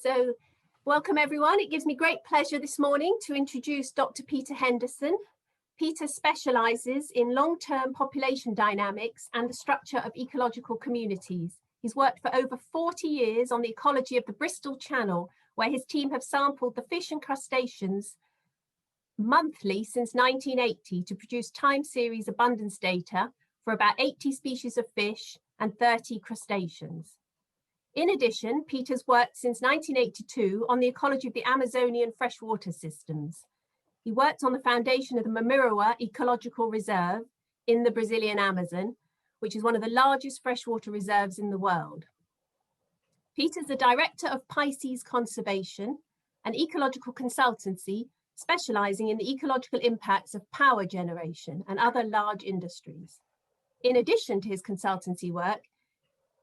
So welcome everyone. It gives me great pleasure this morning to introduce Dr. Peter Henderson. Peter specialises in long-term population dynamics and the structure of ecological communities. He's worked for over 40 years on the ecology of the Bristol Channel, where his team have sampled the fish and crustaceans monthly since 1980 to produce time series abundance data for about 80 species of fish and 30 crustaceans. In addition, Peter's worked since 1982 on the ecology of the Amazonian freshwater systems. He worked on the foundation of the Mamiroa Ecological Reserve in the Brazilian Amazon, which is one of the largest freshwater reserves in the world. Peter's the director of Pisces Conservation, an ecological consultancy specializing in the ecological impacts of power generation and other large industries. In addition to his consultancy work,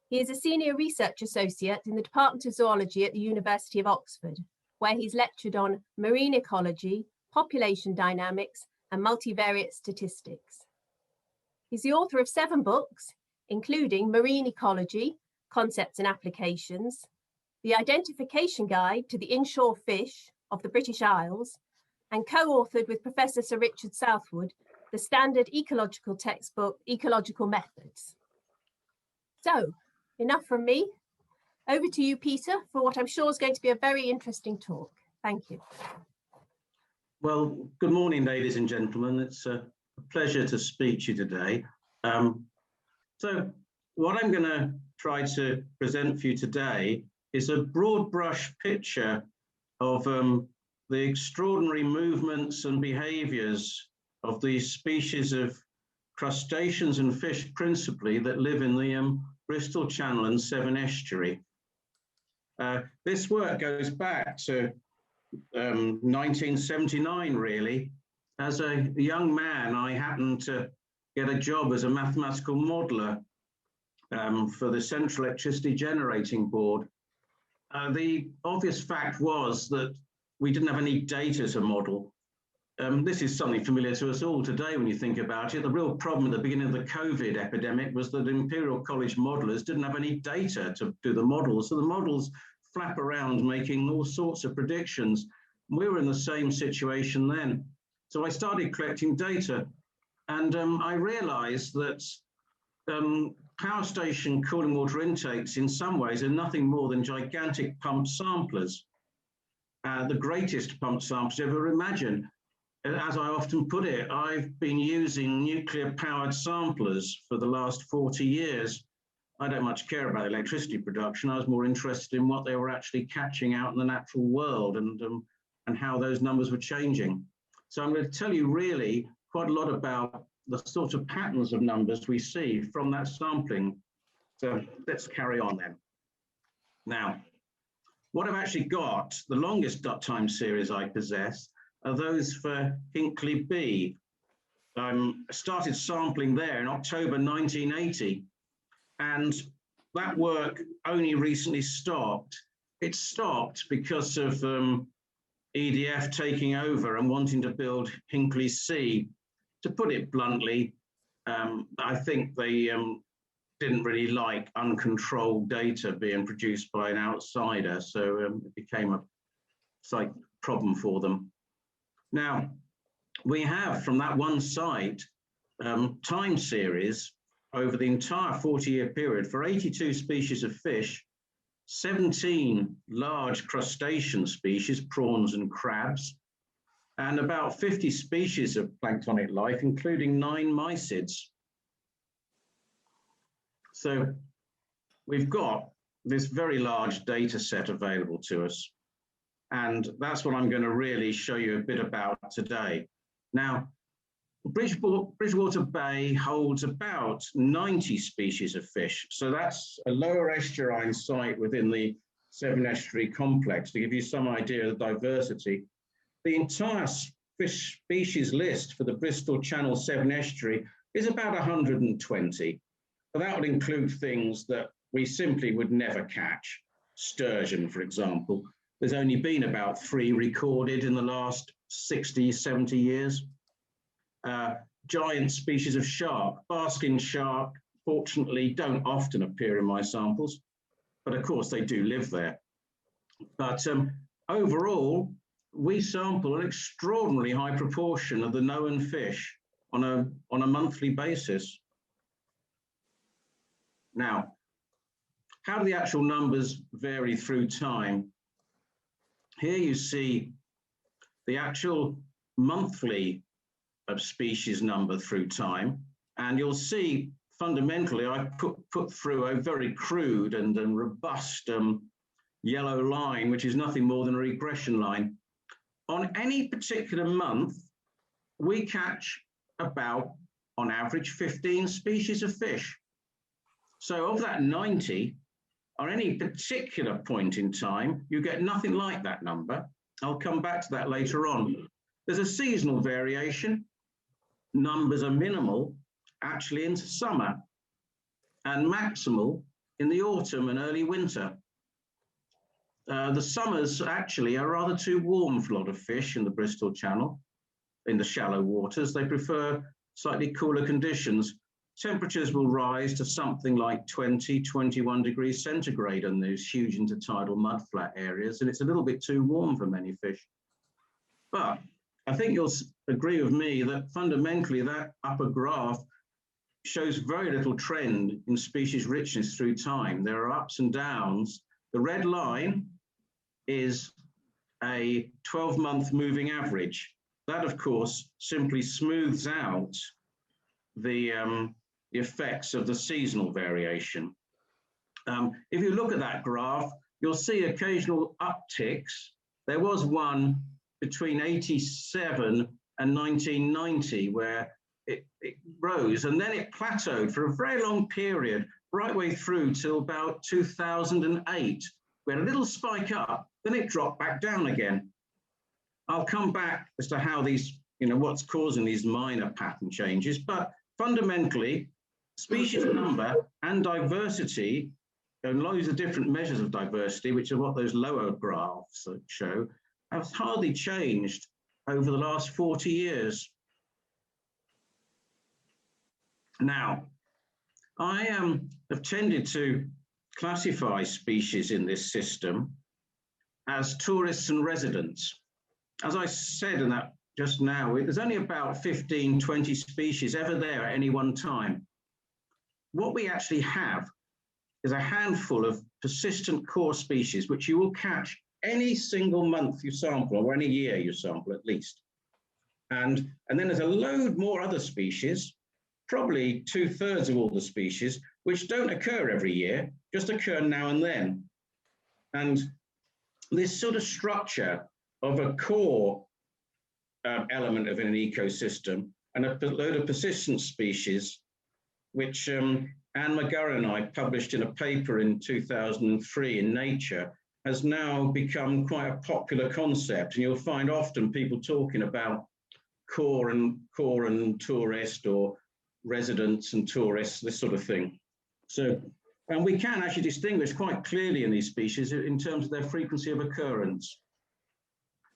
he is a senior research associate in the Department of Zoology at the University of Oxford, where he's lectured on marine ecology, population dynamics, and multivariate statistics. He's the author of 7 books, including Marine Ecology, Concepts and Applications, The Identification Guide to the Inshore Fish of the British Isles, and co-authored with Professor Sir Richard Southwood, the standard ecological textbook, Ecological Methods. So, enough from me. Over to you, Peter, for what I'm sure is going to be a very interesting talk. Thank you. Well, good morning, ladies and gentlemen. It's a pleasure to speak to you today. So what I'm going to try to present for you today is a broad brush picture of the extraordinary movements and behaviours of these species of crustaceans and fish principally that live in the Bristol Channel and Severn Estuary. This work goes back to 1979, really. As a young man, I happened to get a job as a mathematical modeller for the Central Electricity Generating Board. The obvious fact was that we didn't have any data to model. This is something familiar to us all today when you think about it. The real problem at the beginning of the COVID epidemic was that Imperial College modelers didn't have any data to do the models. So the models flap around making all sorts of predictions. We were in the same situation then. So I started collecting data, and I realized that power station cooling water intakes in some ways are nothing more than gigantic pump samplers. The greatest pump samplers ever imagined. As I often put it, I've been using nuclear-powered samplers for the last 40 years. I don't much care about electricity production. I was more interested in what they were actually catching out in the natural world and how those numbers were changing. So I'm going to tell you really quite a lot about the sort of patterns of numbers we see from that sampling. So let's carry on then. Now, what I've actually got, the longest time series I possess, are those for Hinkley B. I started sampling there in October 1980, and that work only recently stopped. It stopped because of EDF taking over and wanting to build Hinkley C. To put it bluntly, I think they didn't really like uncontrolled data being produced by an outsider, so it became a slight problem for them. Now, we have from that one site time series over the entire 40-year period for 82 species of fish, 17 large crustacean species, prawns and crabs, and about 50 species of planktonic life, including 9 mysids. So we've got this very large data set available to us. And that's what I'm going to really show you a bit about today. Now, Bridgewater Bay holds about 90 species of fish. So that's a lower estuarine site within the Severn Estuary complex, to give you some idea of the diversity. The entire fish species list for the Bristol Channel Severn Estuary is about 120. But that would include things that we simply would never catch. Sturgeon, for example. There's only been about 3 recorded in the last 60, 70 years. Giant species of shark, basking shark, fortunately don't often appear in my samples, but of course they do live there. But overall, we sample an extraordinarily high proportion of the known fish on a monthly basis. Now, how do the actual numbers vary through time? Here you see the actual monthly species number through time, and you'll see fundamentally I put through a very crude and robust yellow line, which is nothing more than a regression line. On any particular month, we catch about, on average, 15 species of fish. So of that 90, on any particular point in time, you get nothing like that number. I'll come back to that later on. There's a seasonal variation. Numbers are minimal, actually, into summer, and maximal in the autumn and early winter. The summers actually are rather too warm for a lot of fish in the Bristol Channel, in the shallow waters. They prefer slightly cooler conditions. Temperatures will rise to something like 20, 21 degrees centigrade in those huge intertidal mudflat areas, and it's a little bit too warm for many fish. But I think you'll agree with me that fundamentally that upper graph shows very little trend in species richness through time. There are ups and downs. The red line is a 12-month moving average. That, of course, simply smooths out the effects of the seasonal variation. If you look at that graph, you'll see occasional upticks. There was one between 87 and 1990 where it rose, and then it plateaued for a very long period, right way through till about 2008. We had a little spike up, then it dropped back down again. I'll come back as to how these, what's causing these minor pattern changes, but fundamentally, species number and diversity, and loads of different measures of diversity, which are what those lower graphs show, have hardly changed over the last 40 years. Now, I have tended to classify species in this system as tourists and residents. As I said in that just now, there's only about 15, 20 species ever there at any one time. What we actually have is a handful of persistent core species, which you will catch any single month you sample, or any year you sample at least. And then there's a load more other species, probably 2/3 of all the species, which don't occur every year, just occur now and then. And this sort of structure of a core element of an ecosystem and a load of persistent species, which Anne McGurran and I published in a paper in 2003 in Nature, has now become quite a popular concept. And you'll find often people talking about core and tourist, or residents and tourists, this sort of thing. So, and we can actually distinguish quite clearly in these species in terms of their frequency of occurrence.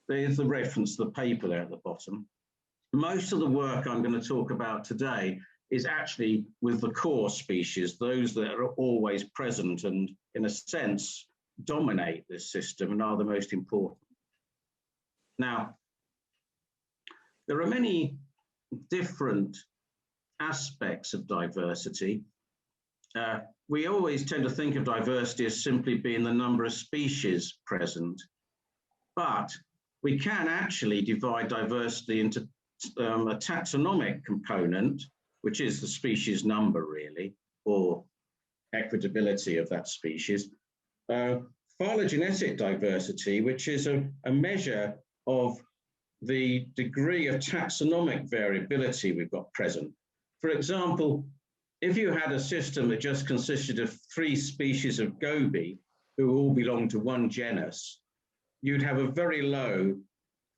There's the reference to the paper there at the bottom. Most of the work I'm going to talk about today is actually with the core species, those that are always present and, in a sense, dominate this system and are the most important. Now, there are many different aspects of diversity. We always tend to think of diversity as simply being the number of species present, but we can actually divide diversity into a taxonomic component, which is the species number really, or equitability of that species. Phylogenetic diversity, which is a measure of the degree of taxonomic variability we've got present. For example, if you had a system that just consisted of 3 species of goby who all belong to one genus, you'd have a very low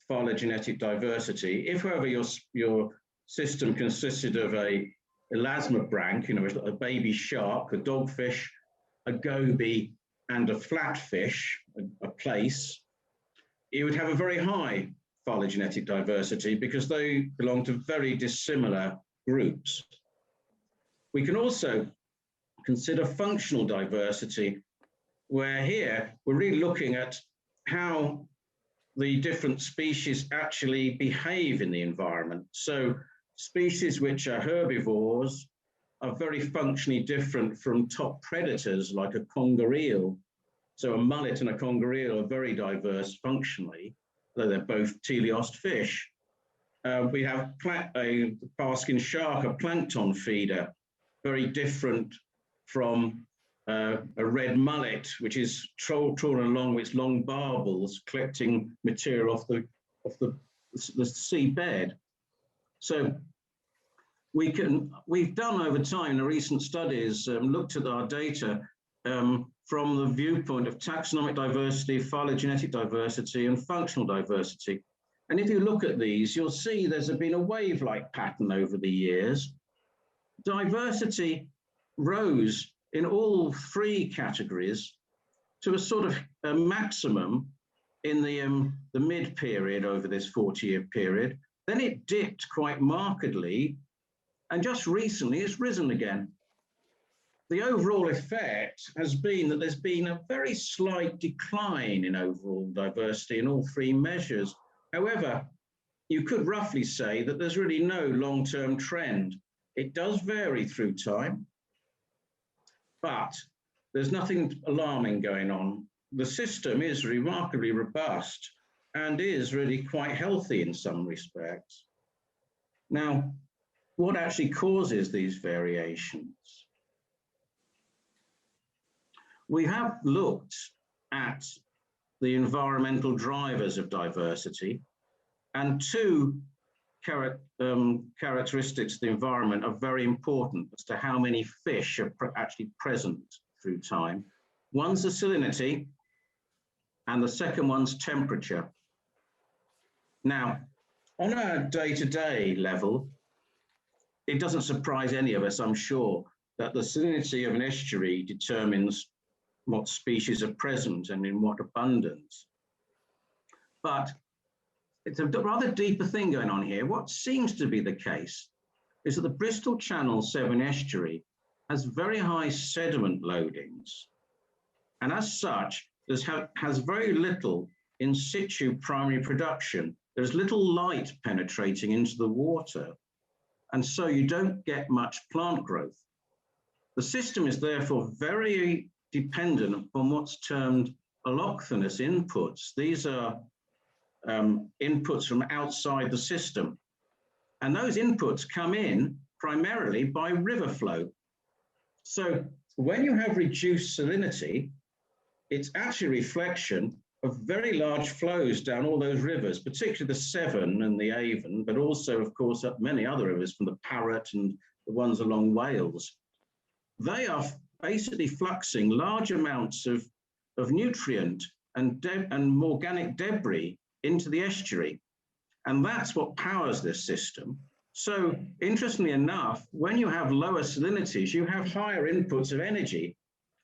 phylogenetic diversity. If, however, your system consisted of a elasmobranch, a baby shark, a dogfish, a goby, and a flatfish, a plaice, you would have a very high phylogenetic diversity because they belong to very dissimilar groups. We can also consider functional diversity, where here we're really looking at how the different species actually behave in the environment. So species which are herbivores are very functionally different from top predators like a conger eel. So a mullet and a conger eel are very diverse functionally, though they're both teleost fish. We have a basking shark, a plankton feeder, very different from a red mullet, which is trawling along with its long barbels, collecting material off the seabed. So we've done over time, in recent studies, looked at our data from the viewpoint of taxonomic diversity, phylogenetic diversity, and functional diversity. And if you look at these, you'll see there's been a wave-like pattern over the years. Diversity rose in all three categories to a sort of a maximum in the mid-period over this 40-year period. Then it dipped quite markedly, and just recently it's risen again. The overall effect has been that there's been a very slight decline in overall diversity in all three measures. However, you could roughly say that there's really no long-term trend. It does vary through time, but there's nothing alarming going on. The system is remarkably robust and is really quite healthy in some respects. Now, what actually causes these variations? We have looked at the environmental drivers of diversity, and two characteristics of the environment are very important as to how many fish are actually present through time. One's the salinity, and the second one's temperature. Now, on a day-to-day level, it doesn't surprise any of us, I'm sure, that the salinity of an estuary determines what species are present and in what abundance. But it's a rather deeper thing going on here. What seems to be the case is that the Bristol Channel 7 estuary has very high sediment loadings, and as such, has very little in situ primary production. There's little light penetrating into the water, and so you don't get much plant growth. The system is therefore very dependent upon what's termed allochthonous inputs. These are inputs from outside the system. And those inputs come in primarily by river flow. So when you have reduced salinity, it's actually a reflection of very large flows down all those rivers, particularly the Severn and the Avon, but also, of course, up many other rivers from the Parrett and the ones along Wales. They are basically fluxing large amounts of nutrient and organic debris into the estuary. And that's what powers this system. So interestingly enough, when you have lower salinities, you have higher inputs of energy,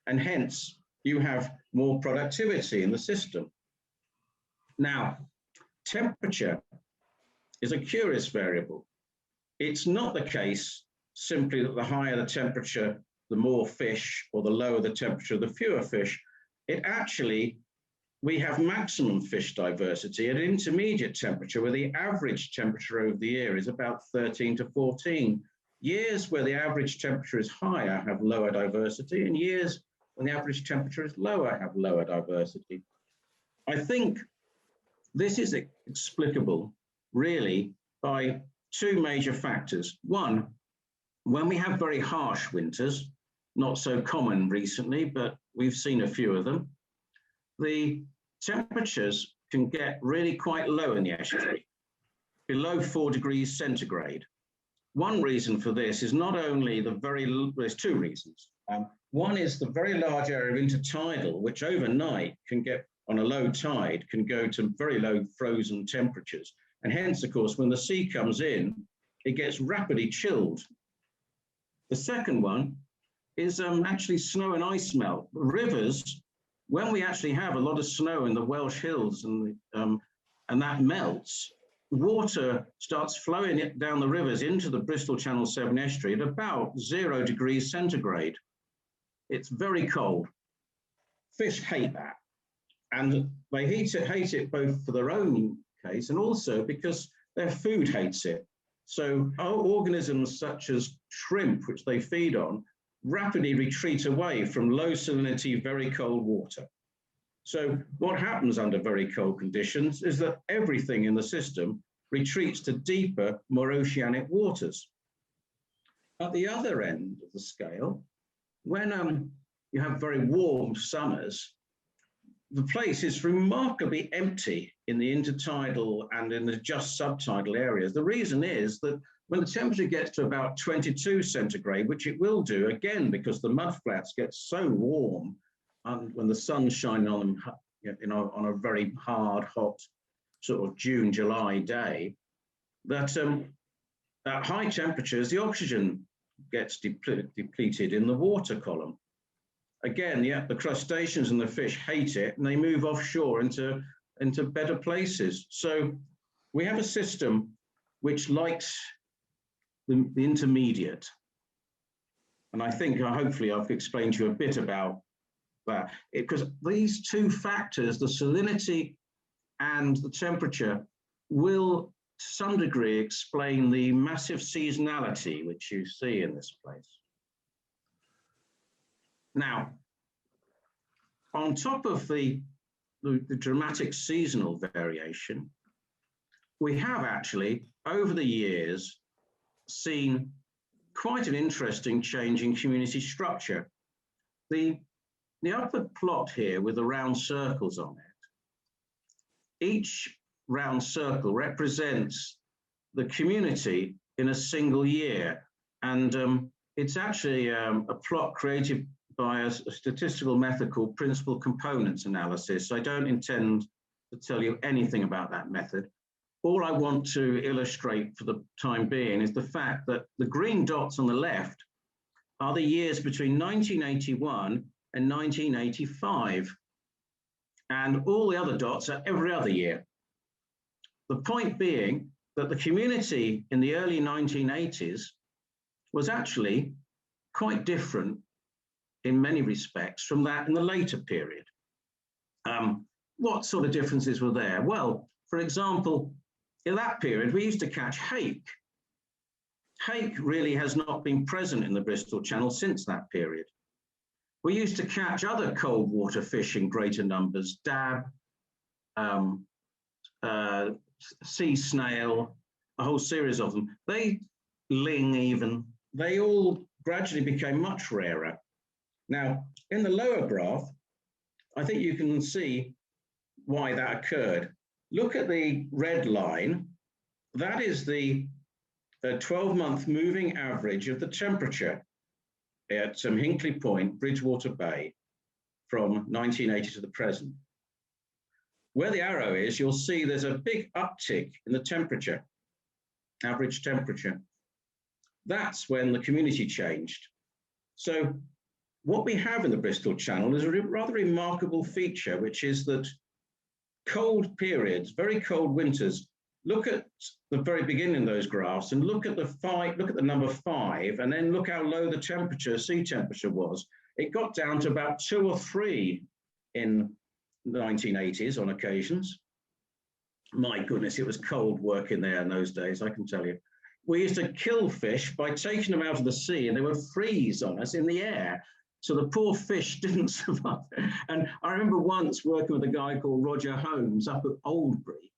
and hence you have more productivity in the system. Now, temperature is a curious variable. It's not the case simply that the higher the temperature, the more fish, or the lower the temperature, the fewer fish. It actually, we have maximum fish diversity at intermediate temperature, where the average temperature over the year is about 13 to 14. Years where the average temperature is higher have lower diversity, and years when the average temperature is lower have lower diversity. I think this is explicable really by two major factors. One, when we have very harsh winters, not so common recently, but we've seen a few of them, the temperatures can get really quite low in the estuary, below 4 degrees centigrade. One reason for this is not only there's two reasons. One is the very large area of intertidal, which overnight can get, on a low tide, can go to very low frozen temperatures. And hence, of course, when the sea comes in, it gets rapidly chilled. The second one is actually snow and ice melt. Rivers, when we actually have a lot of snow in the Welsh hills and that melts, water starts flowing down the rivers into the Bristol Channel 7 estuary at about 0 degrees centigrade. It's very cold. Fish hate that. And they hate it both for their own case and also because their food hates it. So organisms such as shrimp, which they feed on, rapidly retreat away from low salinity, very cold water. So what happens under very cold conditions is that everything in the system retreats to deeper, more oceanic waters. At the other end of the scale, when you have very warm summers, the place is remarkably empty in the intertidal and in the just subtidal areas. The reason is that when the temperature gets to about 22 centigrade, which it will do, again, because the mudflats get so warm and when the sun's shining on them, you know, on a very hard, hot sort of June, July day, that at high temperatures, the oxygen gets depleted in the water column. Again, yeah, the crustaceans and the fish hate it and they move offshore into better places. So we have a system which likes the intermediate. And I think hopefully I've explained to you a bit about that. Because these two factors, the salinity and the temperature, will to some degree explain the massive seasonality which you see in this place. Now, on top of the dramatic seasonal variation, we have actually, over the years, seen quite an interesting change in community structure. The upper plot here with the round circles on it, each round circle represents the community in a single year. And it's actually a plot created by a statistical method called principal components analysis. I don't intend to tell you anything about that method. All I want to illustrate for the time being is the fact that the green dots on the left are the years between 1981 and 1985. And all the other dots are every other year. The point being that the community in the early 1980s was actually quite different in many respects from that in the later period. What sort of differences were there? Well, for example, in that period, we used to catch hake. Hake really has not been present in the Bristol Channel since that period. We used to catch other cold water fish in greater numbers, dab, sea snail, a whole series of them. Ling even, they all gradually became much rarer. Now, in the lower graph, I think you can see why that occurred. Look at the red line. That is the 12-month moving average of the temperature at Hinkley Point, Bridgewater Bay, from 1980 to the present. Where the arrow is, you'll see there's a big uptick in the temperature, average temperature. That's when the community changed. So what we have in the Bristol Channel is a rather remarkable feature, which is that cold periods, very cold winters, look at the very beginning of those graphs and look at the number 5, and then look how low the temperature, sea temperature was. It got down to about 2 or 3 in the 1980s on occasions. My goodness, it was cold work in there in those days, I can tell you. We used to kill fish by taking them out of the sea, and they would freeze on us in the air. So the poor fish didn't survive. And I remember once working with a guy called Roger Holmes up at Oldbury.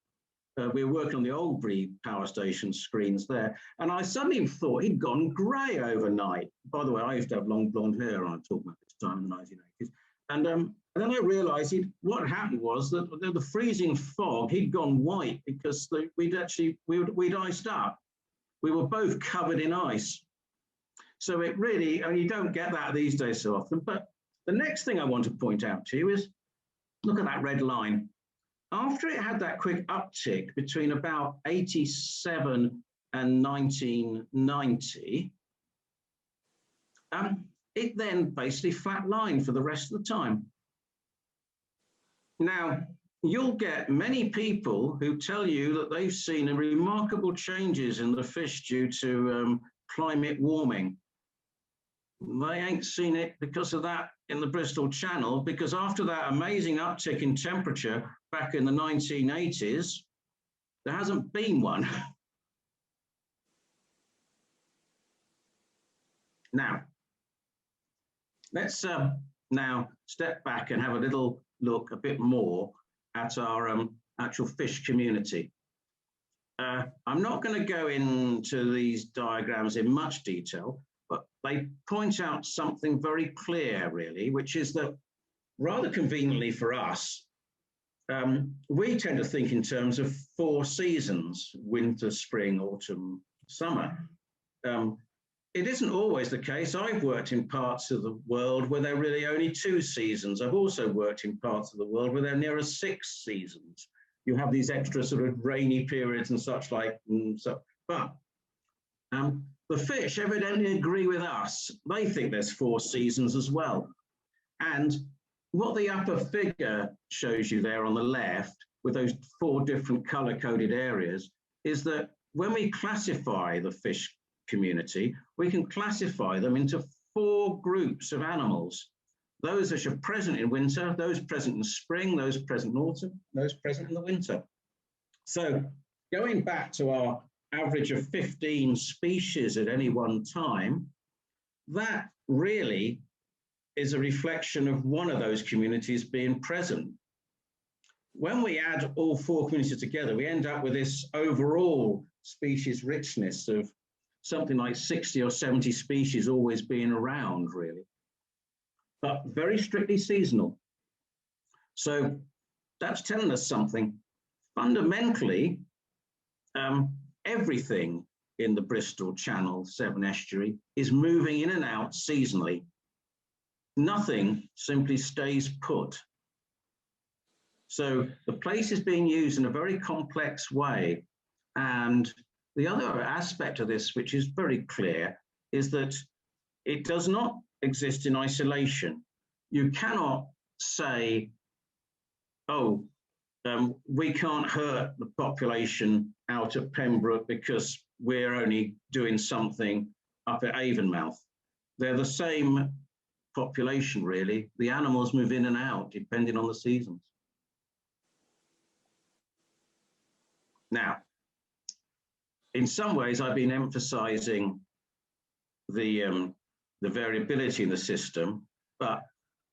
We were working on the Oldbury power station screens there. And I suddenly thought he'd gone grey overnight. By the way, I used to have long blonde hair, I'm talking about this time in the 1980s. And then I realised what happened was that the freezing fog, he'd gone white because we'd iced up. We were both covered in ice. So it really, and you don't get that these days so often. But the next thing I want to point out to you is, look at that red line. After it had that quick uptick between about 87 and 1990, it then basically flatlined for the rest of the time. Now, you'll get many people who tell you that they've seen remarkable changes in the fish due to climate warming. They ain't seen it because of that in the Bristol Channel, because after that amazing uptick in temperature back in the 1980s, there hasn't been one. Now, let's now step back and have a little look a bit more at our actual fish community. I'm not going to go into these diagrams in much detail, but they point out something very clear, really, which is that rather conveniently for us, we tend to think in terms of 4 seasons: winter, spring, autumn, summer. It isn't always the case. I've worked in parts of the world where there are really only 2 seasons. I've also worked in parts of the world where there are nearer 6 seasons. You have these extra sort of rainy periods and such like. But the fish evidently agree with us. They think there's 4 seasons as well. And what the upper figure shows you there on the left, with those 4 different color-coded areas, is that when we classify the fish community, we can classify them into 4 groups of animals. Those which are present in winter, those present in spring, those present in autumn, those present in the winter. So going back to our average of 15 species at any one time, that really is a reflection of one of those communities being present. When we add all 4 communities together, we end up with this overall species richness of something like 60 or 70 species always being around, really, but very strictly seasonal. So that's telling us something. Fundamentally, everything in the Bristol Channel, Severn Estuary, is moving in and out seasonally. Nothing simply stays put. So the place is being used in a very complex way. And the other aspect of this, which is very clear, is that it does not exist in isolation. You cannot say, oh, we can't hurt the population out at Pembroke because we're only doing something up at Avonmouth. They're the same population, really. The animals move in and out depending on the seasons. Now, in some ways, I've been emphasizing the variability in the system, but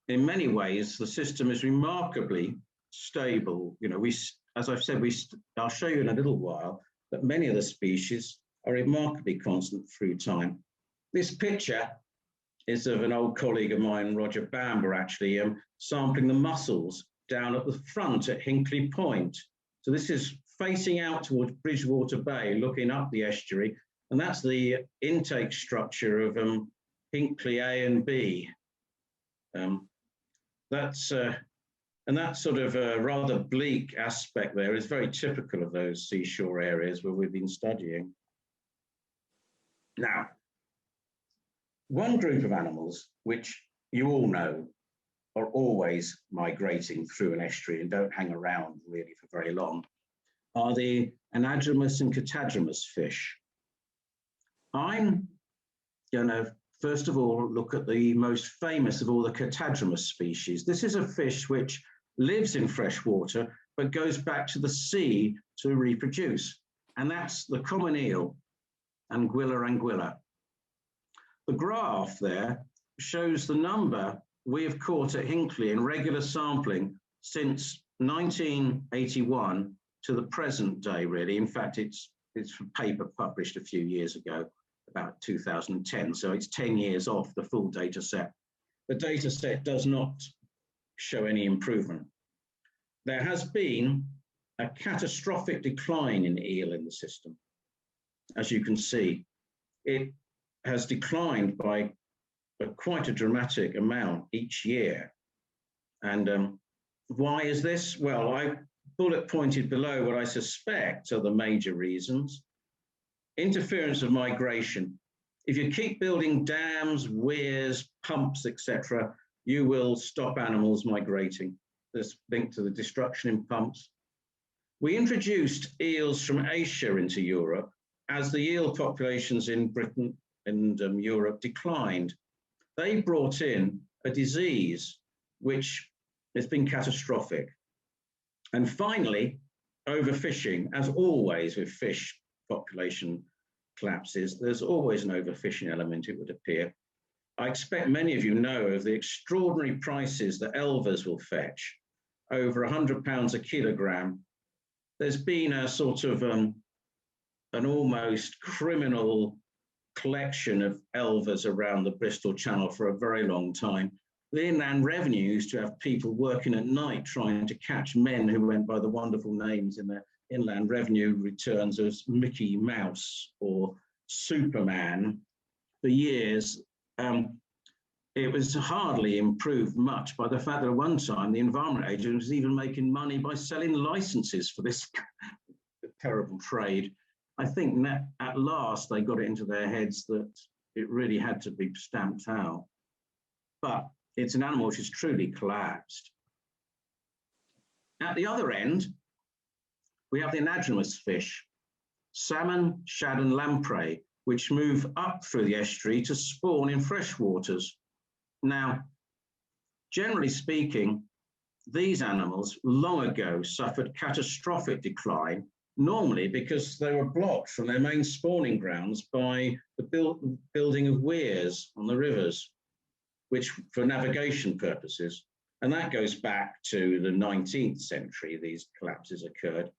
in many ways, the system is remarkably stable. You know, as I've said, I'll show you in a little while that many of the species are remarkably constant through time. This picture is of an old colleague of mine, Roger Bamber, actually sampling the mussels down at the front at Hinkley Point. So this is facing out towards Bridgewater Bay, looking up the estuary, and that's the intake structure of Hinkley A and B. And that sort of rather bleak aspect there is very typical of those seashore areas where we've been studying. Now, one group of animals, which you all know are always migrating through an estuary and don't hang around really for very long, are the anadromous and catadromous fish. I'm going to, first of all, look at the most famous of all the catadromous species. This is a fish which lives in fresh water, but goes back to the sea to reproduce. And that's the common eel, Anguilla anguilla. The graph there shows the number we have caught at Hinkley in regular sampling since 1981 to the present day, really. In fact, it's a paper published a few years ago, about 2010, so it's 10 years off the full data set. The data set does not show any improvement. There has been a catastrophic decline in eel in the system. As you can see, it has declined by quite a dramatic amount each year. And why is this? Well, I bullet pointed below what I suspect are the major reasons. Interference of migration. If you keep building dams, weirs, pumps, etc., you will stop animals migrating. There's linked to the destruction in pumps. We introduced eels from Asia into Europe as the eel populations in Britain and Europe declined. they brought in a disease which has been catastrophic. And finally, overfishing, as always with fish population collapses, there's always an overfishing element, it would appear. I expect many of you know of the extraordinary prices that elvers will fetch, over £100 a kilogram. There's been a sort of an almost criminal collection of elvers around the Bristol Channel for a very long time. The Inland Revenue used to have people working at night trying to catch men who went by the wonderful names in their Inland Revenue returns as Mickey Mouse or Superman for years. It was hardly improved much by the fact that at one time the Environment Agency was even making money by selling licenses for this terrible trade. I think that at last they got it into their heads that it really had to be stamped out. But it's an animal which has truly collapsed. At the other end, we have the anadromous fish, salmon, shad and lamprey, which move up through the estuary to spawn in fresh waters. Now, generally speaking, these animals long ago suffered catastrophic decline, normally because they were blocked from their main spawning grounds by the building of weirs on the rivers, which for navigation purposes, and that goes back to the 19th century, these collapses occurred.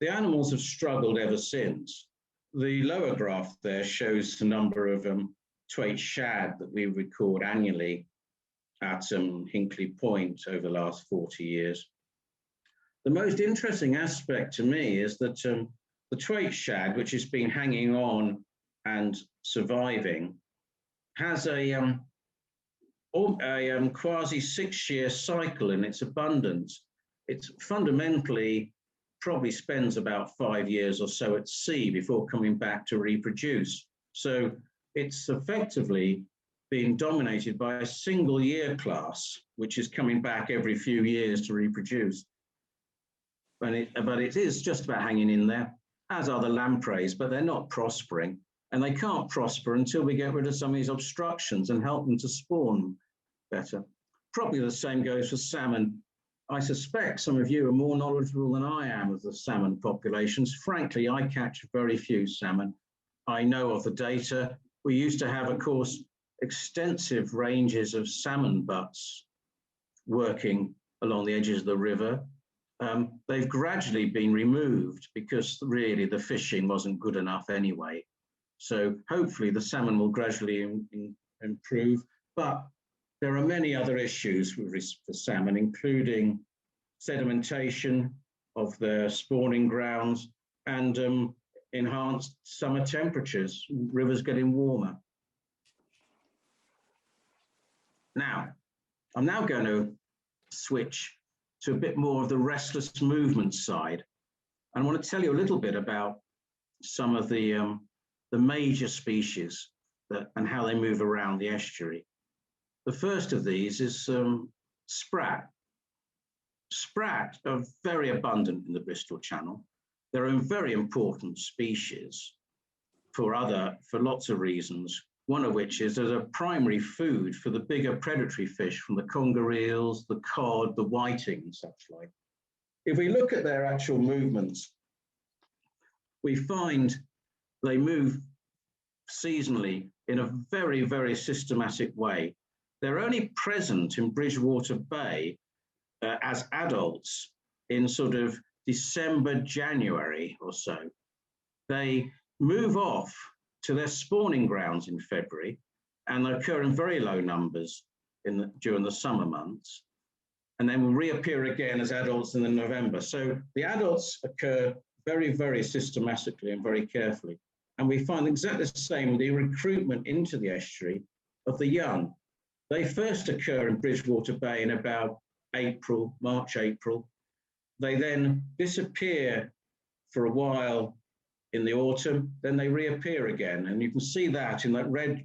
The animals have struggled ever since. The lower graph there shows the number of Thwaite shad that we record annually at Hinkley Point over the last 40 years. The most interesting aspect to me is that the Thwaite shad, which has been hanging on and surviving, has a quasi 6-year cycle in its abundance. It's fundamentally probably spends about 5 years or so at sea before coming back to reproduce. So it's effectively being dominated by a single year class, which is coming back every few years to reproduce. But it is just about hanging in there, as are the lampreys, but they're not prospering. And they can't prosper until we get rid of some of these obstructions and help them to spawn better. Probably the same goes for salmon. I suspect some of you are more knowledgeable than I am of the salmon populations. Frankly, I catch very few salmon. I know of the data. We used to have, of course, extensive ranges of salmon butts working along the edges of the river. They've gradually been removed because really the fishing wasn't good enough anyway. So hopefully the salmon will gradually improve, but there are many other issues with the salmon, including sedimentation of their spawning grounds and enhanced summer temperatures, rivers getting warmer. Now, I'm now going to switch to a bit more of the restless movement side. And I want to tell you a little bit about some of the major species and how they move around the estuary. The first of these is sprat. Sprat are very abundant in the Bristol Channel. They're a very important species for lots of reasons, one of which is as a primary food for the bigger predatory fish from the conger eels, the cod, the whiting and such like. If we look at their actual movements, we find they move seasonally in a very, very systematic way. They're only present in Bridgewater Bay as adults in sort of December, January or so. They move off to their spawning grounds in February and they occur in very low numbers during the summer months, and then will reappear again as adults in November. So the adults occur very, very systematically and very carefully. And we find exactly the same with the recruitment into the estuary of the young. They first occur in Bridgewater Bay in about March, April. They then disappear for a while in the autumn, then they reappear again. And you can see that in that red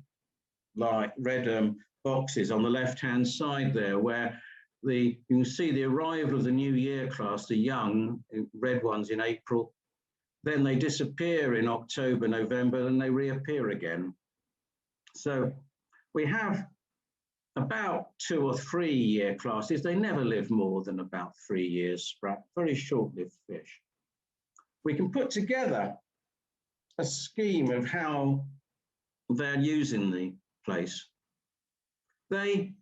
boxes on the left-hand side there, where you can see the arrival of the new year class, the young, red ones in April, then they disappear in October, November, and they reappear again. So we have about 2 or 3 year classes. They never live more than about 3 years, sprat, very short-lived fish. We can put together a scheme of how they're using the place. They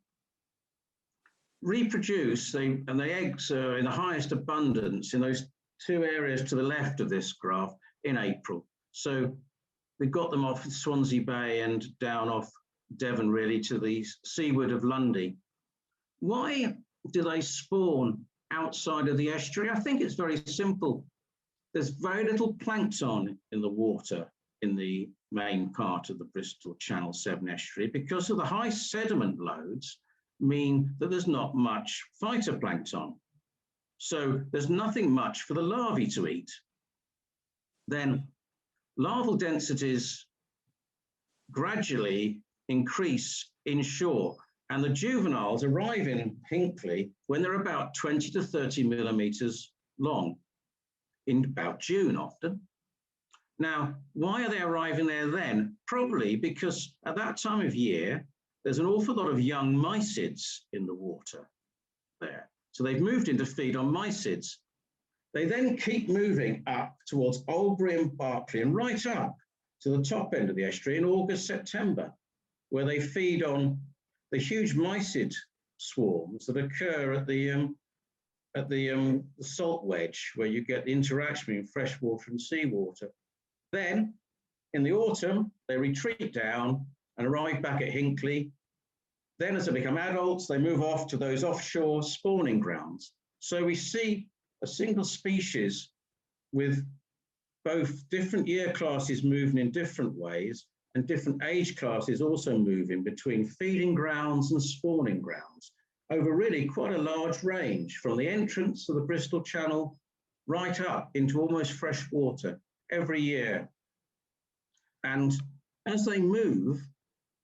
reproduce, and the eggs are in the highest abundance in those 2 areas to the left of this graph in April. So we've got them off Swansea Bay and down off Devon, really, to the seaward of Lundy. Why do they spawn outside of the estuary? I think it's very simple. There's very little plankton in the water in the main part of the Bristol Channel 7 estuary because of the high sediment loads mean that there's not much phytoplankton. So there's nothing much for the larvae to eat. Then larval densities gradually increase inshore, and the juveniles arrive in Hinkley when they're about 20 to 30 millimeters long, in about June often. Now, why are they arriving there then? Probably because at that time of year, there's an awful lot of young mysids in the water there. So they've moved in to feed on mysids. They then keep moving up towards Oldbury and Berkeley and right up to the top end of the estuary in August, September, where they feed on the huge mysid swarms that occur at the salt wedge, where you get the interaction between freshwater and seawater. Then, in the autumn, they retreat down and arrive back at Hinkley. Then, as they become adults, they move off to those offshore spawning grounds. So we see a single species with both different year classes moving in different ways and different age classes also moving between feeding grounds and spawning grounds over really quite a large range from the entrance of the Bristol Channel right up into almost fresh water every year. And as they move,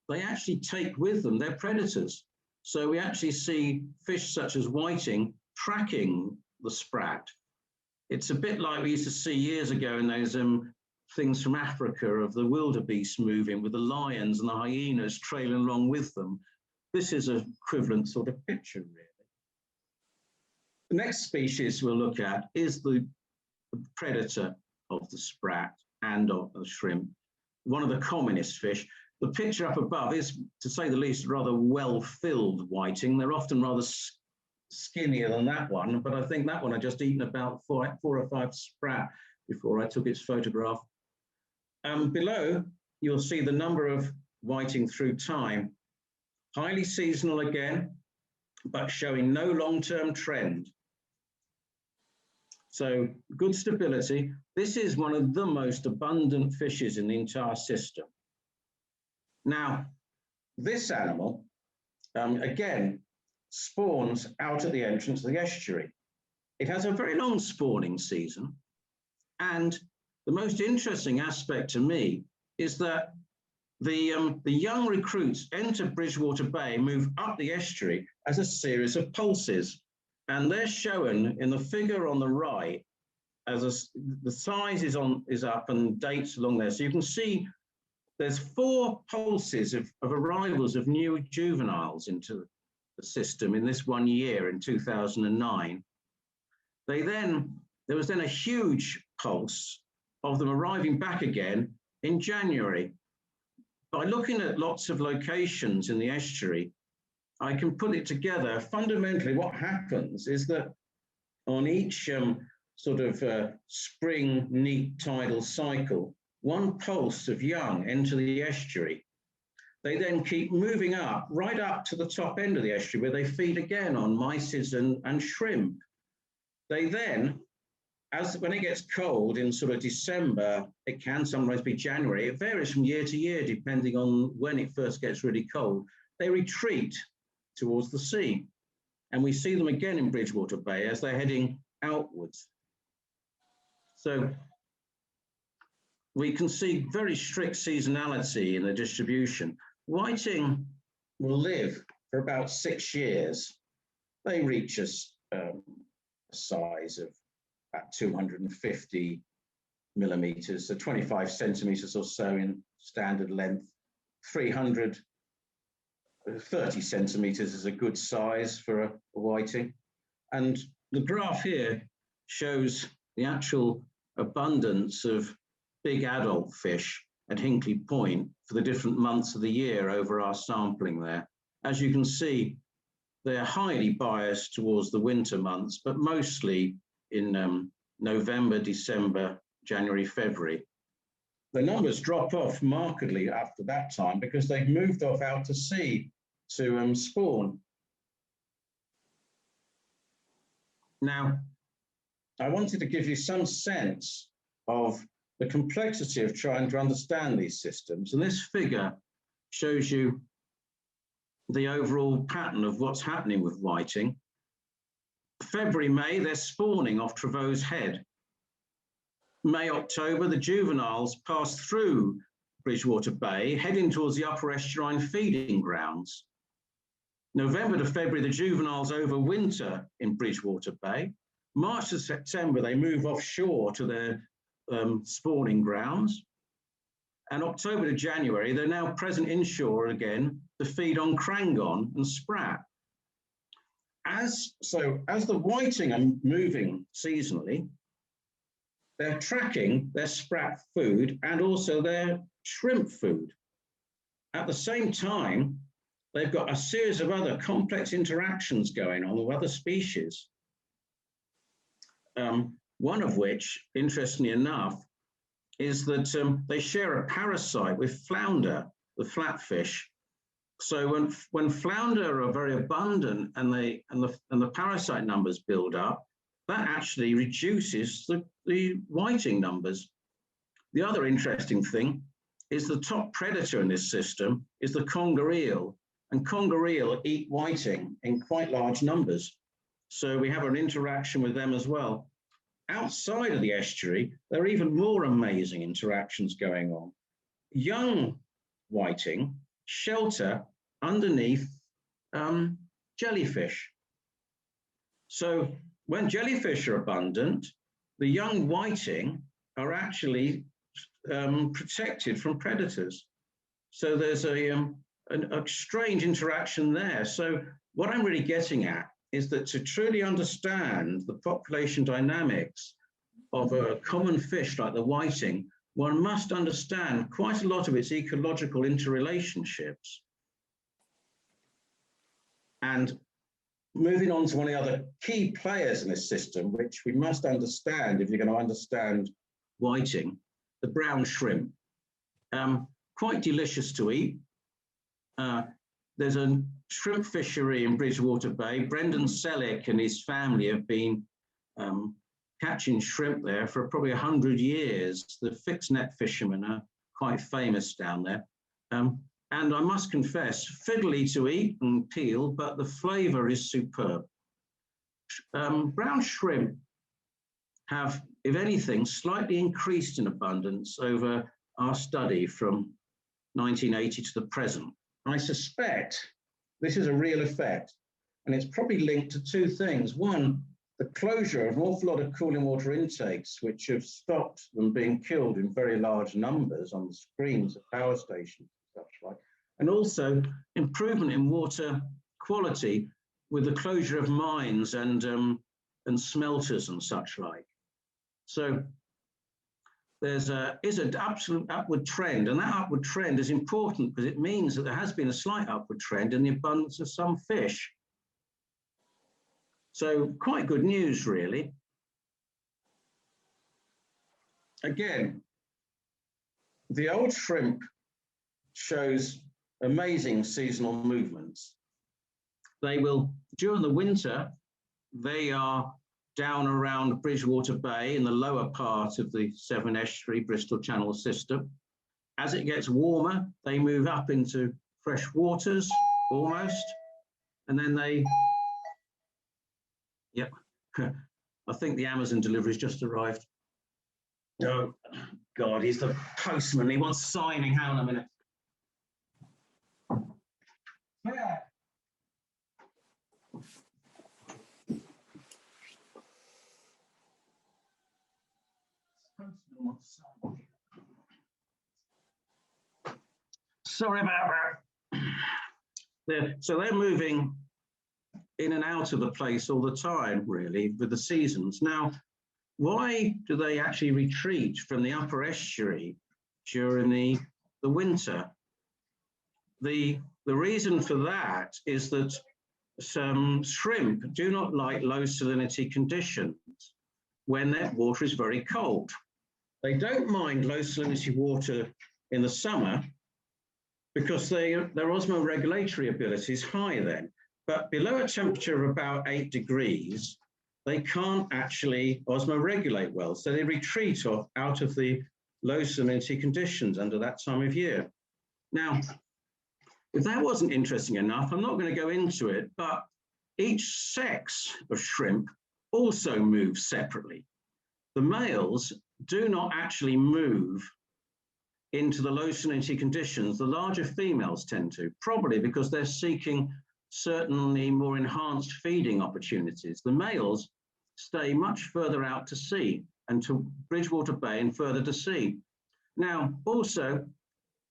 they actually take with them their predators. So we actually see fish such as whiting tracking the sprat. It's a bit like we used to see years ago in those things from Africa of the wildebeest moving with the lions and the hyenas trailing along with them. This is an equivalent sort of picture, really. The next species we'll look at is the predator of the sprat and of the shrimp, one of the commonest fish. The picture up above is, to say the least, rather well-filled whiting. They're often rather skinnier than that one, but I think that one had just eaten about four or five sprat before I took its photograph. Below, you'll see the number of whiting through time, highly seasonal again, but showing no long-term trend. So good stability. This is one of the most abundant fishes in the entire system. Now, this animal, again, spawns out at the entrance of the estuary. It has a very long spawning season. And the most interesting aspect to me is that the young recruits enter Bridgewater Bay, move up the estuary as a series of pulses. And they're shown in the figure on the right as the size is up and dates along there. So you can see there's 4 pulses of arrivals of new juveniles into the system in this 1 year in 2009. There was then a huge pulse of them arriving back again in January. By looking at lots of locations in the estuary, I can put it together. Fundamentally, what happens is that on each spring neat tidal cycle, one pulse of young enter the estuary. They then keep moving up, right up to the top end of the estuary, where they feed again on mysids and shrimp. They then, when it gets cold in sort of December, it can sometimes be January, it varies from year to year, depending on when it first gets really cold, they retreat towards the sea. And we see them again in Bridgewater Bay as they're heading outwards. So we can see very strict seasonality in the distribution. Whiting will live for about 6 years. They reach a size of about 250 millimeters, so 25 centimeters or so in standard length, 300 30 centimetres is a good size for a whiting. And the graph here shows the actual abundance of big adult fish at Hinkley Point for the different months of the year over our sampling there. As you can see, they're highly biased towards the winter months, but mostly in November, December, January, February. The numbers drop off markedly after that time because they've moved off out to sea to spawn. Now, I wanted to give you some sense of the complexity of trying to understand these systems. And this figure shows you the overall pattern of what's happening with whiting. February, May, they're spawning off Trevose Head. May, October, the juveniles pass through Bridgewater Bay, heading towards the upper estuarine feeding grounds. November to February, the juveniles overwinter in Bridgewater Bay. March to September, they move offshore to their spawning grounds. And October to January, they're now present inshore again to feed on crangon and sprat. As the whiting are moving seasonally, they're tracking their sprat food and also their shrimp food. At the same time, they've got a series of other complex interactions going on with other species. One of which, interestingly enough, is that they share a parasite with flounder, the flatfish. So when flounder are very abundant and the parasite numbers build up, that actually reduces the whiting numbers. The other interesting thing is the top predator in this system is the conger eel, and conger eel eat whiting in quite large numbers. So we have an interaction with them as well. Outside of the estuary, there are even more amazing interactions going on. Young whiting shelter underneath jellyfish. So when jellyfish are abundant, the young whiting are actually protected from predators. So there's a strange interaction there. So what I'm really getting at is that to truly understand the population dynamics of a common fish like the whiting, one must understand quite a lot of its ecological interrelationships. And moving on to one of the other key players in this system, which we must understand if you're going to understand whiting, the brown shrimp. Quite delicious to eat. There's a shrimp fishery in Bridgewater Bay. Brendan Selleck and his family have been catching shrimp there for probably 100 years. The fixed net fishermen are quite famous down there. And I must confess, fiddly to eat and peel, but the flavour is superb. Brown shrimp have, if anything, slightly increased in abundance over our study from 1980 to the present. I suspect this is a real effect, and it's probably linked to two things. One, the closure of an awful lot of cooling water intakes, which have stopped them being killed in very large numbers on the screens of power stations and such like, and also improvement in water quality with the closure of mines and smelters and such like. So is an absolute upward trend, and that upward trend is important because it means that there has been a slight upward trend in the abundance of some fish. So quite good news, really. Again, the old shrimp shows amazing seasonal movements. They will, during the winter, they are down around Bridgewater Bay in the lower part of the Severn Estuary Bristol Channel system. As it gets warmer, they move up into fresh waters, almost, and then they, yep, I think the Amazon delivery's just arrived. Oh, God, he's the postman. He wants signing. Hang on a minute. Yeah. Sorry about that. So they're moving in and out of the place all the time, really, with the seasons. Now, why do they actually retreat from the upper estuary during the winter? The reason for that is that some shrimp do not like low salinity conditions when their water is very cold. They don't mind low salinity water in the summer because their osmoregulatory ability is high then. But below a temperature of about 8 degrees, they can't actually osmoregulate well. So they retreat out of the low salinity conditions under that time of year. Now, if that wasn't interesting enough, I'm not going to go into it, but each sex of shrimp also moves separately. The males do not actually move into the low salinity conditions. The larger females tend to, probably because they're seeking certainly more enhanced feeding opportunities. The males stay much further out to sea and to Bridgewater Bay and further to sea. Now, also,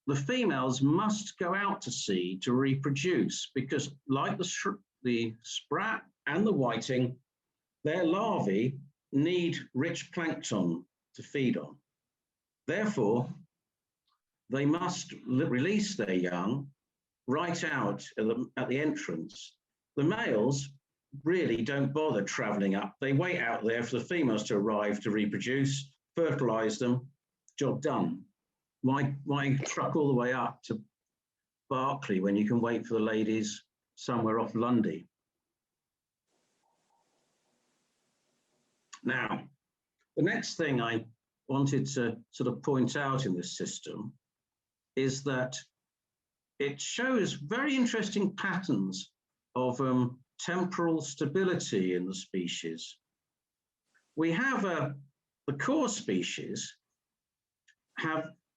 the females must go out to sea to reproduce because, like the sprat and the whiting, their larvae need rich plankton to feed on. Therefore, they must release their young right out at the entrance. The males really don't bother traveling up. They wait out there for the females to arrive to reproduce, fertilize them, job done. Why truck all the way up to Berkeley when you can wait for the ladies somewhere off Lundy? Now, the next thing I wanted to sort of point out in this system is that it shows very interesting patterns of temporal stability in the species. We have the core species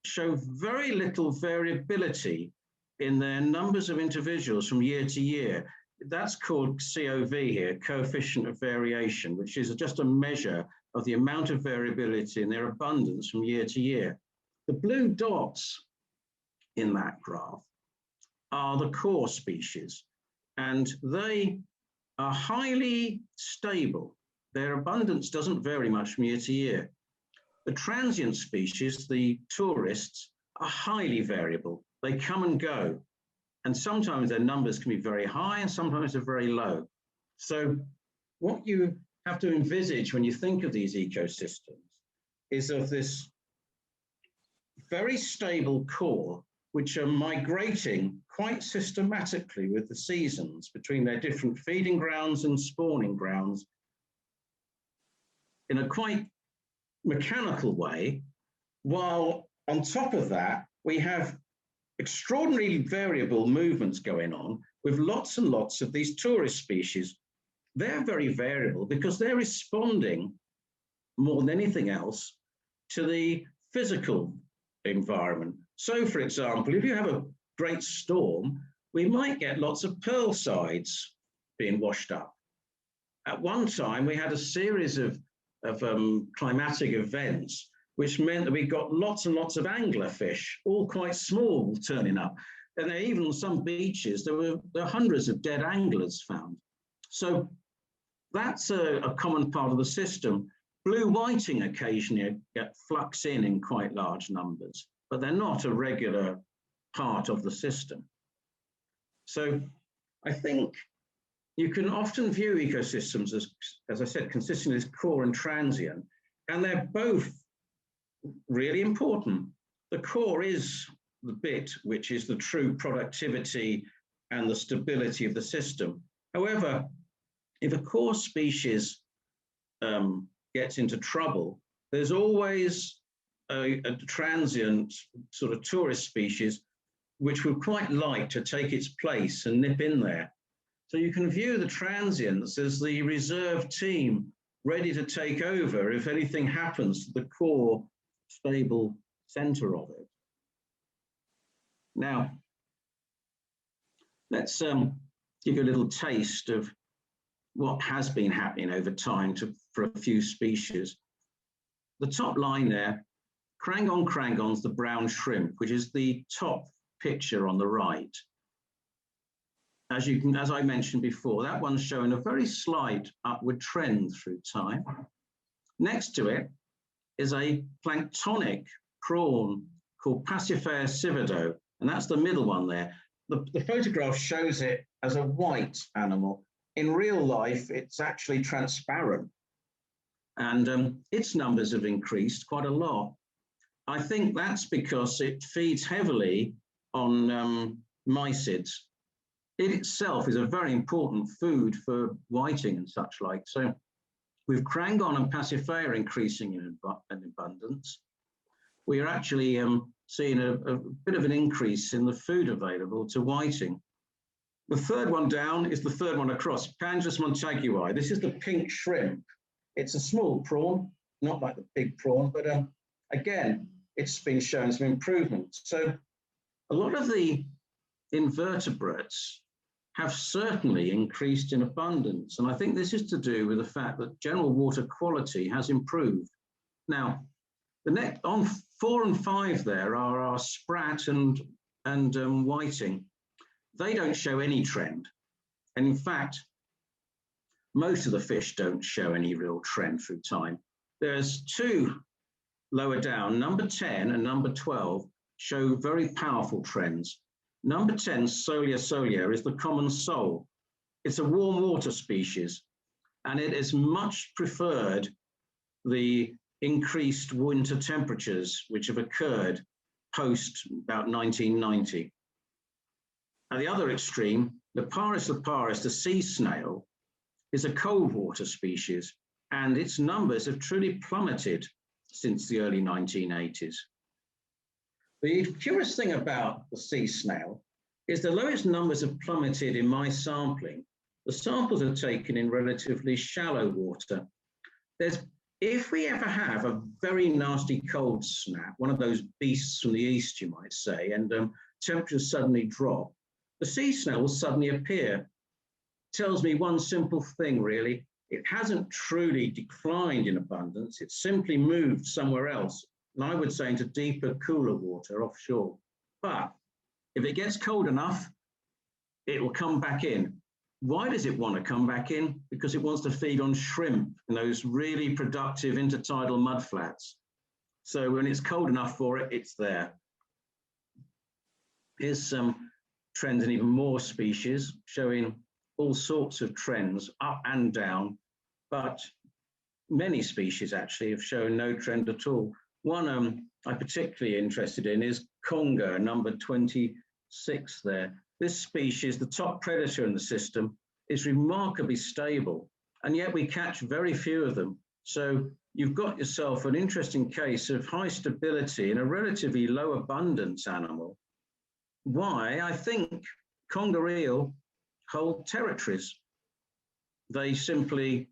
show very little variability in their numbers of individuals from year to year. That's called COV here, coefficient of variation, which is just a measure of the amount of variability in their abundance from year to year. The blue dots in that graph are the core species, and they are highly stable. Their abundance doesn't vary much from year to year. The transient species, the tourists, are highly variable. They come and go, and sometimes their numbers can be very high and sometimes they're very low. So what you have to envisage when you think of these ecosystems is of this very stable core, which are migrating quite systematically with the seasons between their different feeding grounds and spawning grounds in a quite mechanical way, while on top of that, we have extraordinarily variable movements going on with lots and lots of these tourist species. They're very variable because they're responding more than anything else to the physical environment. So, for example, if you have a great storm, we might get lots of pearl sides being washed up. At one time, we had a series of climatic events, which meant that we got lots and lots of anglerfish, all quite small, turning up. And even on some beaches, there were hundreds of dead anglers found. So that's a common part of the system. Blue whiting occasionally get flux in quite large numbers, but they're not a regular part of the system. So I think you can often view ecosystems as I said, consisting of core and transient, and they're both really important. The core is the bit which is the true productivity and the stability of the system. However, if a core species gets into trouble, there's always a transient sort of tourist species which would quite like to take its place and nip in there. So you can view the transients as the reserve team ready to take over if anything happens to the core stable center of it. Now, let's give you a little taste of what has been happening over time for a few species. The top line there, Crangon's the brown shrimp, which is the top picture on the right. as I mentioned before, that one's showing a very slight upward trend through time. Next to it is a planktonic prawn called Pasiphae civido, and that's the middle one there. The photograph shows it as a white animal. In real life, it's actually transparent, and its numbers have increased quite a lot. I think that's because it feeds heavily on mysids. It itself is a very important food for whiting and such like. So with Crangon and Pasiphae increasing in abundance, we are actually seeing a bit of an increase in the food available to whiting. The third one down is the third one across, Pangus montagui. This is the pink shrimp. It's a small prawn, not like the big prawn, but again, it's been showing some improvement. So a lot of the invertebrates have certainly increased in abundance. And I think this is to do with the fact that general water quality has improved. Now, the next on 4 and 5 there are our sprat and whiting. They don't show any trend. And in fact, most of the fish don't show any real trend through time. There's 2 lower down, number 10 and number 12 show very powerful trends. Number 10, Solia solia, is the common sole. It's a warm water species, and it has much preferred the increased winter temperatures which have occurred post about 1990. At the other extreme, Leparis leparis, the sea snail, is a cold water species, and its numbers have truly plummeted since the early 1980s. The curious thing about the sea snail is the lowest numbers have plummeted in my sampling. The samples are taken in relatively shallow water. If we ever have a very nasty cold snap, one of those beasts from the east, you might say, and temperatures suddenly drop, the sea snail will suddenly appear. Tells me one simple thing, really. It hasn't truly declined in abundance. It's simply moved somewhere else. And I would say into deeper, cooler water offshore. But if it gets cold enough, it will come back in. Why does it want to come back in? Because it wants to feed on shrimp in those really productive intertidal mudflats. So when it's cold enough for it, it's there. Here's some trends in even more species, showing all sorts of trends up and down, but many species actually have shown no trend at all. One I'm particularly interested in is conger, number 26 there. This species, the top predator in the system, is remarkably stable, and yet we catch very few of them. So you've got yourself an interesting case of high stability in a relatively low abundance animal. Why? I think conger eel hold territories. They simply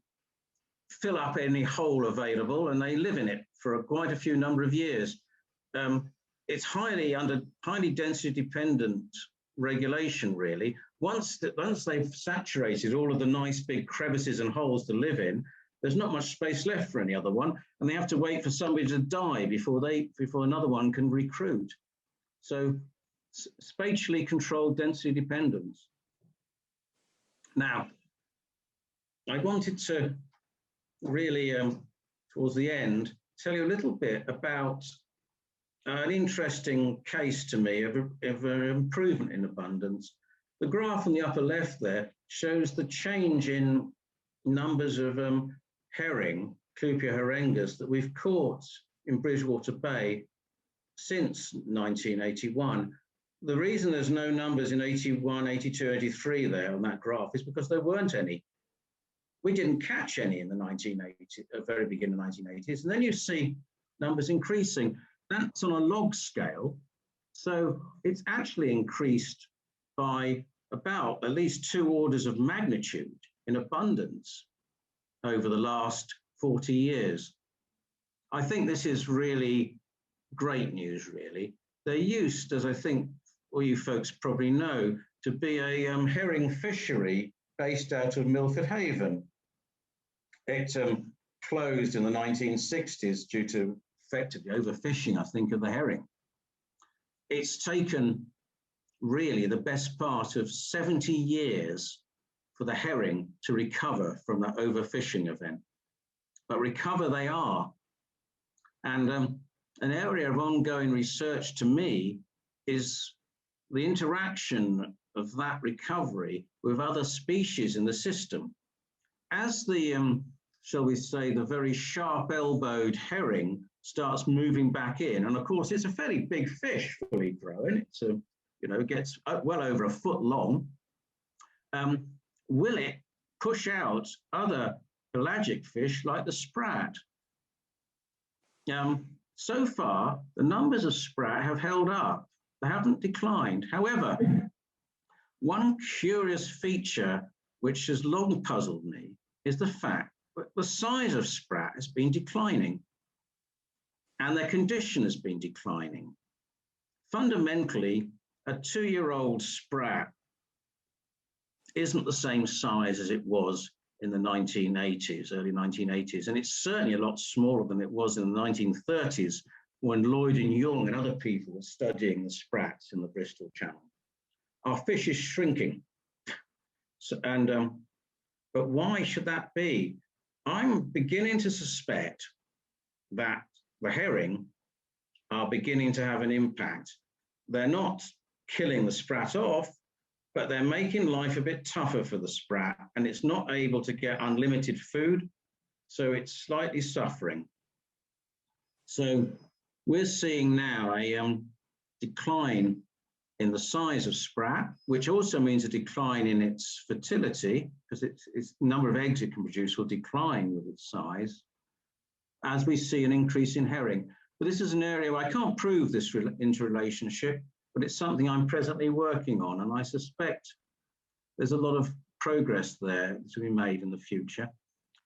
fill up any hole available and they live in it for quite a few number of years. It's highly density dependent regulation, really. Once they've saturated all of the nice big crevices and holes to live in, there's not much space left for any other one, and they have to wait for somebody to die before another one can recruit. So spatially controlled density dependence. Now, I wanted to really, towards the end, tell you a little bit about an interesting case to me of an improvement in abundance. The graph on the upper left there shows the change in numbers of herring, Clupea harengus, that we've caught in Bridgewater Bay since 1981. The reason there's no numbers in 81, 82, 83 there on that graph is because there weren't any. We didn't catch any in the 1980s, very beginning of the 1980s. And then you see numbers increasing. That's on a log scale. So it's actually increased by about at least 2 orders of magnitude in abundance over the last 40 years. I think this is really great news, really. They're used, as I think all you folks probably know, to be a herring fishery based out of Milford Haven. It closed in the 1960s due to effectively overfishing, I think, of the herring. It's taken really the best part of 70 years for the herring to recover from that overfishing event. But recover they are. And an area of ongoing research to me is the interaction of that recovery with other species in the system. As the, shall we say, the very sharp-elbowed herring starts moving back in, and of course it's a fairly big fish, fully grown, it's a, you know, gets well over a foot long, will it push out other pelagic fish like the sprat? So far, the numbers of sprat have held up. They haven't declined. However, one curious feature which has long puzzled me is the fact that the size of sprat has been declining and their condition has been declining. Fundamentally, a 2-year-old sprat isn't the same size as it was in the 1980s, early 1980s, and it's certainly a lot smaller than it was in the 1930s when Lloyd and Young and other people were studying the sprats in the Bristol Channel. Our fish is shrinking, so, but why should that be? I'm beginning to suspect that the herring are beginning to have an impact. They're not killing the sprat off, but they're making life a bit tougher for the sprat, and it's not able to get unlimited food, so it's slightly suffering. So we're seeing now a decline in the size of sprat, which also means a decline in its fertility, because its number of eggs it can produce will decline with its size, as we see an increase in herring. But this is an area where I can't prove this interrelationship, but it's something I'm presently working on, and I suspect there's a lot of progress there to be made in the future.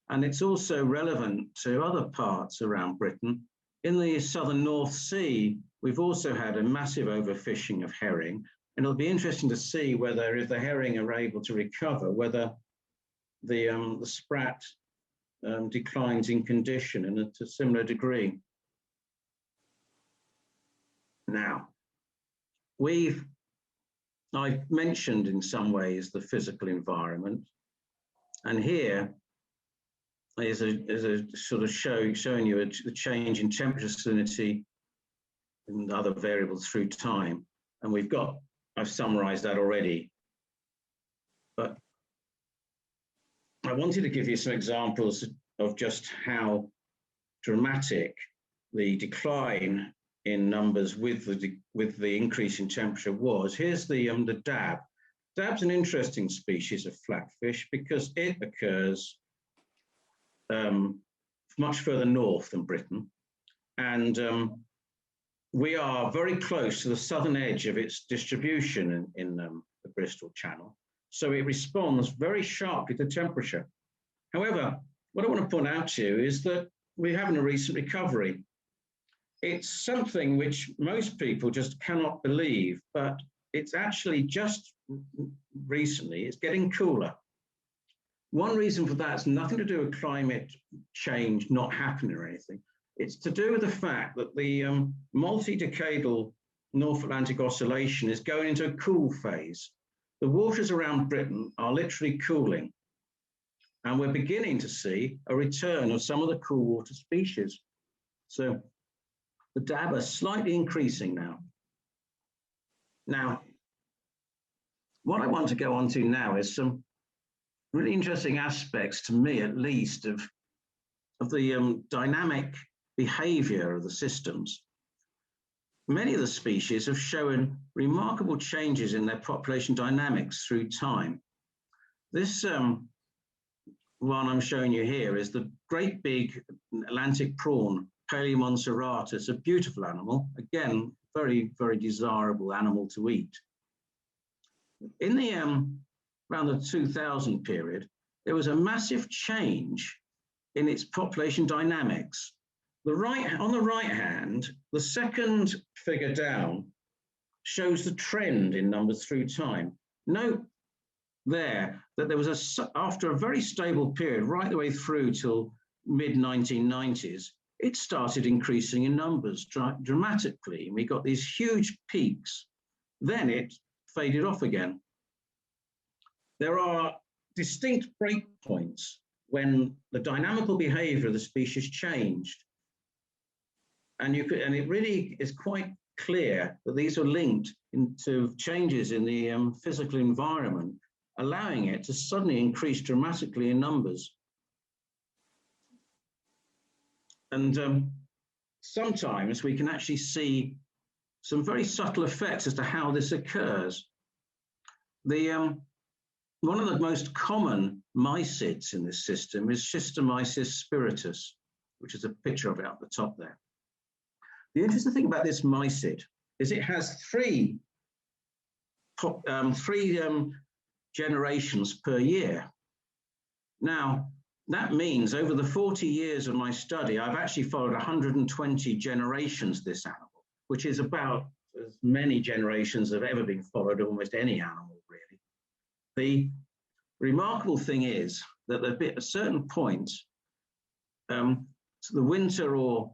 And it's also relevant to other parts around Britain. In the southern North Sea, we've also had a massive overfishing of herring, and it'll be interesting to see whether, if the herring are able to recover, whether the sprat declines in condition in a similar degree. Now, I've mentioned in some ways the physical environment, and here is a sort of showing you the change in temperature, salinity, and other variables through time. And I've summarized that already. But I wanted to give you some examples of just how dramatic the decline in numbers with the increase in temperature was. Here's the dab. Dab's an interesting species of flatfish because it occurs much further north than Britain, and we are very close to the southern edge of its distribution in the Bristol Channel, so it responds very sharply to temperature. However, what I want to point out to you is that we're having a recent recovery. It's something which most people just cannot believe, but it's actually just recently, it's getting cooler. One reason for that has nothing to do with climate change not happening or anything. It's to do with the fact that the multi-decadal North Atlantic Oscillation is going into a cool phase. The waters around Britain are literally cooling, and we're beginning to see a return of some of the cool water species. So the dab are slightly increasing now. Now, what I want to go on to now is some really interesting aspects, to me at least, of the dynamic behavior of the systems. Many of the species have shown remarkable changes in their population dynamics through time. This one I'm showing you here is the great big Atlantic prawn, Paleomontserratus, a beautiful animal, again, very, very desirable animal to eat. In the around the 2000 period, there was a massive change in its population dynamics. On the right hand, the second figure down shows the trend in numbers through time. Note there that there was after a very stable period right the way through till mid-1990s, it started increasing in numbers dramatically. We got these huge peaks. Then it faded off again. There are distinct breakpoints when the dynamical behavior of the species changed. And it really is quite clear that these are linked into changes in the physical environment, allowing it to suddenly increase dramatically in numbers. And sometimes we can actually see some very subtle effects as to how this occurs. One of the most common mysids in this system is Schisttomyces spiritus, which is a picture of it up the top there. The interesting thing about this mysid is it has three generations per year. Now, that means over the 40 years of my study, I've actually followed 120 generations of this animal, which is about as many generations have ever been followed of almost any animal, really. The remarkable thing is that at a certain point, the winter or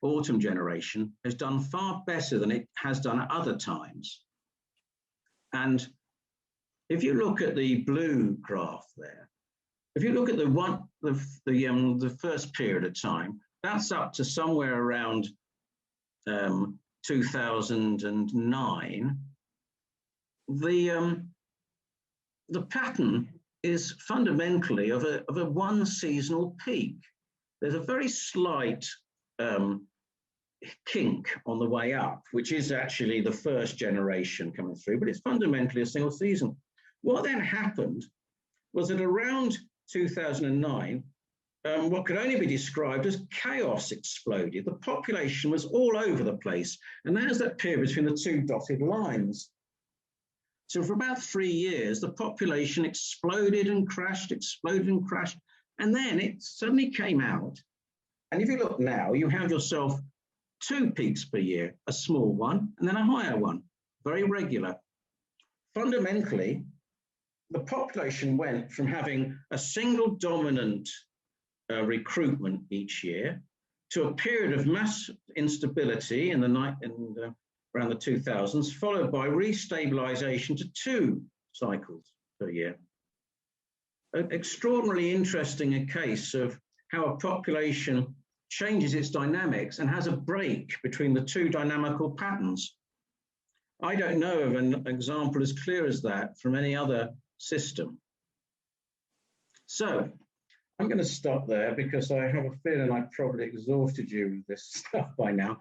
autumn generation has done far better than it has done at other times. And if you look at the blue graph there, if you look at the first period of time, that's up to somewhere around 2009. The pattern is fundamentally of a one seasonal peak. There's a very slight kink on the way up, which is actually the first generation coming through, but it's fundamentally a single season. What then happened was that around 2009, what could only be described as chaos exploded. The population was all over the place, and there's that period between the two dotted lines. So for about 3 years, the population exploded and crashed, and then it suddenly came out. And if you look now, you have yourself 2 peaks per year, a small one and then a higher one, very regular. Fundamentally, the population went from having a single dominant recruitment each year to a period of mass instability in the around the 2000s, followed by restabilization to 2 cycles per year. An extraordinarily interesting case of how a population changes its dynamics and has a break between the 2 dynamical patterns. I don't know of an example as clear as that from any other system. So I'm going to stop there because I have a feeling I've probably exhausted you with this stuff by now.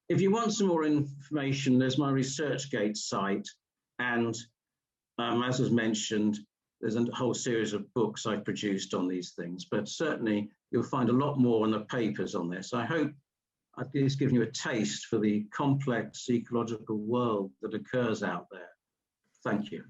If you want some more information, there's my ResearchGate site, and as was mentioned, there's a whole series of books I've produced on these things, but certainly you'll find a lot more in the papers on this. I hope I've at least given you a taste for the complex ecological world that occurs out there. Thank you.